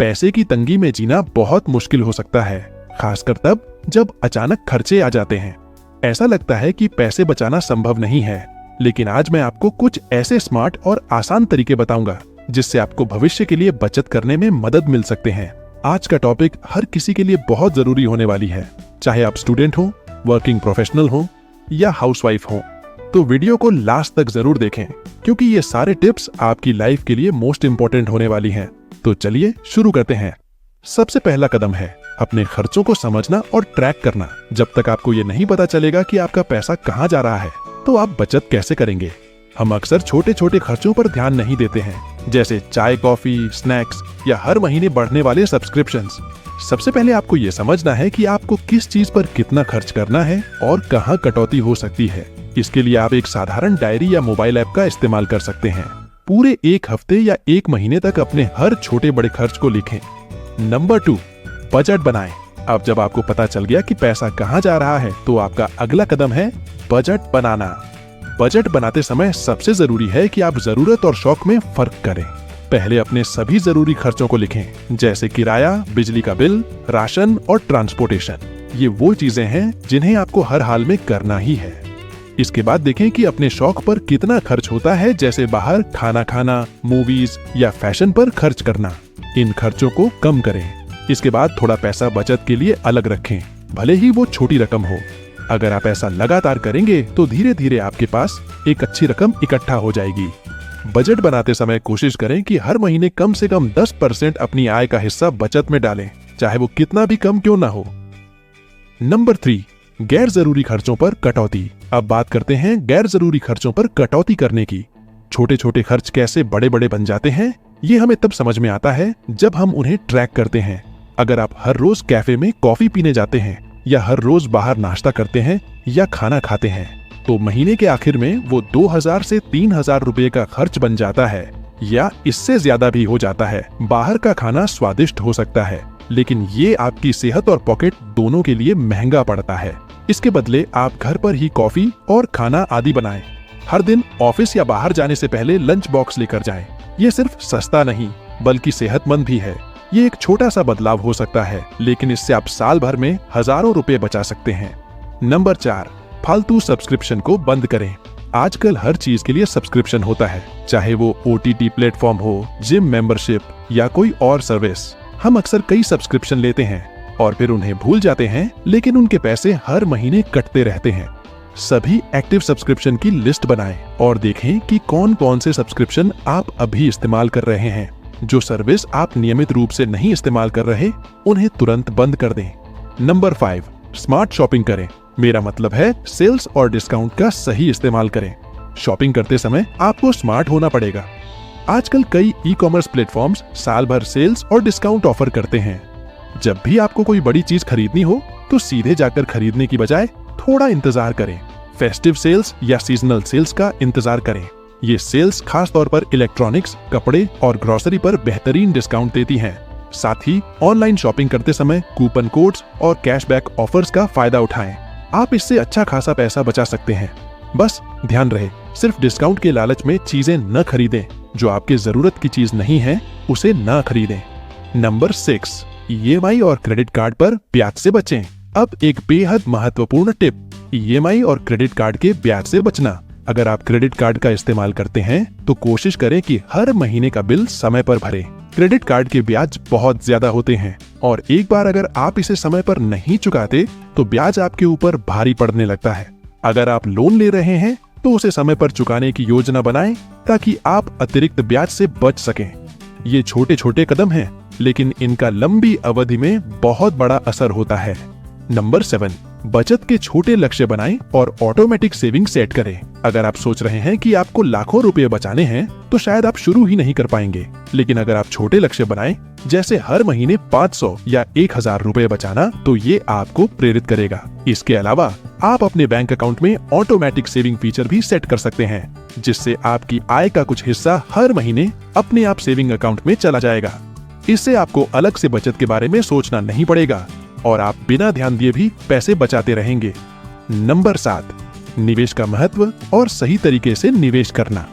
पैसे की तंगी में जीना बहुत मुश्किल हो सकता है, खासकर तब जब अचानक खर्चे आ जाते हैं। ऐसा लगता है कि पैसे बचाना संभव नहीं है, लेकिन आज मैं आपको कुछ ऐसे स्मार्ट और आसान तरीके बताऊंगा जिससे आपको भविष्य के लिए बचत करने में मदद मिल सकते हैं। आज का टॉपिक हर किसी के लिए बहुत जरूरी होने वाली है, चाहे आप स्टूडेंट हो, वर्किंग प्रोफेशनल हो या हाउसवाइफ हो। तो वीडियो को लास्ट तक जरूर देखें, क्योंकि ये सारे टिप्स आपकी लाइफ के लिए मोस्ट इंपॉर्टेंट होने वाली हैं। तो चलिए शुरू करते हैं। सबसे पहला कदम है अपने खर्चों को समझना और ट्रैक करना। जब तक आपको ये नहीं पता चलेगा कि आपका पैसा कहाँ जा रहा है, तो आप बचत कैसे करेंगे। हम अक्सर छोटे छोटे खर्चों पर ध्यान नहीं देते हैं, जैसे चाय, कॉफी, स्नैक्स या हर महीने बढ़ने वाले सब्सक्रिप्शंस। सबसे पहले आपको ये समझना है कि आपको किस चीज पर कितना खर्च करना है और कहाँ कटौती हो सकती है। इसके लिए आप एक साधारण डायरी या मोबाइल ऐप का इस्तेमाल कर सकते हैं। पूरे एक हफ्ते या एक महीने तक अपने हर छोटे बड़े खर्च को लिखें। नंबर 2, बजट बनाएं। अब जब आपको पता चल गया कि पैसा कहाँ जा रहा है, तो आपका अगला कदम है बजट बनाना। बजट बनाते समय सबसे जरूरी है कि आप जरूरत और शौक में फर्क करें। पहले अपने सभी जरूरी खर्चों को लिखें, जैसे किराया, बिजली का बिल, राशन और ट्रांसपोर्टेशन। ये वो चीजें हैं जिन्हें आपको हर हाल में करना ही है। इसके बाद देखें कि अपने शौक पर कितना खर्च होता है, जैसे बाहर खाना खाना, मूवीज या फैशन पर खर्च करना। इन खर्चों को कम करें। इसके बाद थोड़ा पैसा बचत के लिए अलग रखें, भले ही वो छोटी रकम हो। अगर आप ऐसा लगातार करेंगे तो धीरे धीरे आपके पास एक अच्छी रकम इकट्ठा हो जाएगी। बजट बनाते समय कोशिश करें कि हर महीने कम से कम 10% अपनी आय का हिस्सा बचत में डालें, चाहे वो कितना भी कम क्यों ना हो। नंबर 3, गैर जरूरी खर्चों पर कटौती। अब बात करते हैं गैर जरूरी खर्चों पर कटौती करने की। छोटे छोटे खर्च कैसे बड़े बड़े बन जाते हैं, ये हमें तब समझ में आता है जब हम उन्हें ट्रैक करते हैं। अगर आप हर रोज कैफे में कॉफी पीने जाते हैं या हर रोज बाहर नाश्ता करते हैं या खाना खाते हैं, तो महीने के आखिर में वो 2000 से 3000 रुपए का खर्च बन जाता है, या इससे ज्यादा भी हो जाता है। बाहर का खाना स्वादिष्ट हो सकता है, लेकिन ये आपकी सेहत और पॉकेट दोनों के लिए महंगा पड़ता है। इसके बदले आप घर पर ही कॉफी और खाना आदि बनाएं। हर दिन ऑफिस या बाहर जाने से पहले लंच बॉक्स लेकर जाएं। ये सिर्फ सस्ता नहीं बल्कि सेहतमंद भी है। ये एक छोटा सा बदलाव हो सकता है, लेकिन इससे आप साल भर में हजारों रुपए बचा सकते हैं। नंबर 4, फालतू सब्सक्रिप्शन को बंद करें। आजकल हर चीज के लिए सब्सक्रिप्शन होता है, चाहे वो OTT प्लेटफॉर्म हो, जिम मेंबरशिप या कोई और सर्विस। हम अक्सर कई सब्सक्रिप्शन लेते हैं और फिर उन्हें भूल जाते हैं, लेकिन उनके पैसे हर महीने कटते रहते हैं। सभी एक्टिव सब्सक्रिप्शन की लिस्ट बनाएं और देखें कि कौन कौन से सब्सक्रिप्शन आप अभी इस्तेमाल कर रहे हैं। जो सर्विस आप नियमित रूप से नहीं इस्तेमाल कर रहे, उन्हें तुरंत बंद कर दें। नंबर 5, स्मार्ट शॉपिंग करें। मेरा मतलब है सेल्स और डिस्काउंट का सही इस्तेमाल करें। शॉपिंग करते समय आपको स्मार्ट होना पड़ेगा। आजकल कई ई-कॉमर्स प्लेटफॉर्म्स साल भर सेल्स और डिस्काउंट ऑफर करते हैं। जब भी आपको कोई बड़ी चीज खरीदनी हो, तो सीधे जाकर खरीदने की बजाय थोड़ा इंतजार करें। फेस्टिव सेल्स या सीजनल सेल्स का इंतजार करें। ये सेल्स खास तौर पर इलेक्ट्रॉनिक्स, कपड़े और ग्रोसरी पर बेहतरीन डिस्काउंट देती हैं। साथ ही ऑनलाइन शॉपिंग करते समय कूपन कोड्स और कैशबैक ऑफर्स का फायदा उठाएं। आप इससे अच्छा खासा पैसा बचा सकते हैं। बस ध्यान रहे, सिर्फ डिस्काउंट के लालच में चीजें न खरीदें। जो आपकी जरूरत की चीज नहीं है, उसे न खरीदें। नंबर 6, EMI और क्रेडिट कार्ड पर ब्याज से बचें। अब एक बेहद महत्वपूर्ण टिप, EMI और क्रेडिट कार्ड के ब्याज से बचना। अगर आप क्रेडिट कार्ड का इस्तेमाल करते हैं, तो कोशिश करें कि हर महीने का बिल समय पर भरें। क्रेडिट कार्ड के ब्याज बहुत ज्यादा होते हैं और एक बार अगर आप इसे समय पर नहीं चुकाते, तो ब्याज आपके ऊपर भारी पड़ने लगता है। अगर आप लोन ले रहे हैं, तो उसे समय पर चुकाने की योजना बनाएं, ताकि आप अतिरिक्त ब्याज से बच सकें। ये छोटे छोटे कदम हैं, लेकिन इनका लंबी अवधि में बहुत बड़ा असर होता है। नंबर 7, बचत के छोटे लक्ष्य बनाएं और ऑटोमेटिक सेविंग सेट करें। अगर आप सोच रहे हैं कि आपको लाखों रुपए बचाने हैं, तो शायद आप शुरू ही नहीं कर पाएंगे। लेकिन अगर आप छोटे लक्ष्य बनाएं, जैसे हर महीने 500 या 1000 रुपए बचाना, तो ये आपको प्रेरित करेगा। इसके अलावा आप अपने बैंक अकाउंट में ऑटोमेटिक सेविंग फीचर भी सेट कर सकते हैं, जिससे आपकी आय का कुछ हिस्सा हर महीने अपने आप सेविंग अकाउंट में चला जाएगा। इससे आपको अलग से बचत के बारे में सोचना नहीं पड़ेगा और आप बिना ध्यान दिए भी पैसे बचाते रहेंगे। नंबर 7, निवेश का महत्व और सही तरीके से निवेश करना।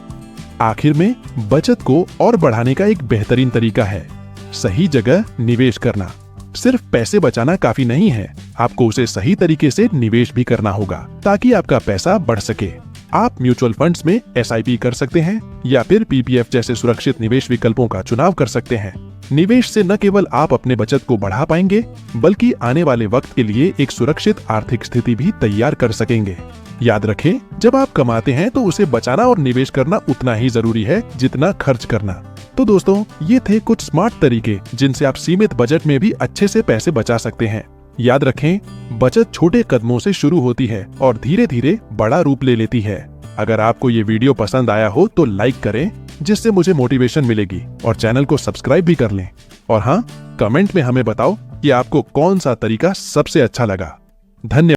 आखिर में बचत को और बढ़ाने का एक बेहतरीन तरीका है सही जगह निवेश करना। सिर्फ पैसे बचाना काफी नहीं है, आपको उसे सही तरीके से निवेश भी करना होगा ताकि आपका पैसा बढ़ सके। आप म्यूचुअल फंड्स में SIP कर सकते हैं या फिर PPF जैसे सुरक्षित निवेश विकल्पों का चुनाव कर सकते हैं। निवेश से न केवल आप अपने बचत को बढ़ा पाएंगे, बल्कि आने वाले वक्त के लिए एक सुरक्षित आर्थिक स्थिति भी तैयार कर सकेंगे। याद रखें, जब आप कमाते हैं तो उसे बचाना और निवेश करना उतना ही जरूरी है जितना खर्च करना। तो दोस्तों, ये थे कुछ स्मार्ट तरीके जिनसे आप सीमित बजट में भी अच्छे से पैसे बचा सकते हैं। याद रखें, बचत छोटे कदमों से शुरू होती है और धीरे धीरे बड़ा रूप ले लेती है। अगर आपको ये वीडियो पसंद आया हो तो लाइक करें, जिससे मुझे मोटिवेशन मिलेगी, और चैनल को सब्सक्राइब भी कर लें। और हाँ, कमेंट में हमें बताओ कि आपको कौन सा तरीका सबसे अच्छा लगा। धन्यवाद।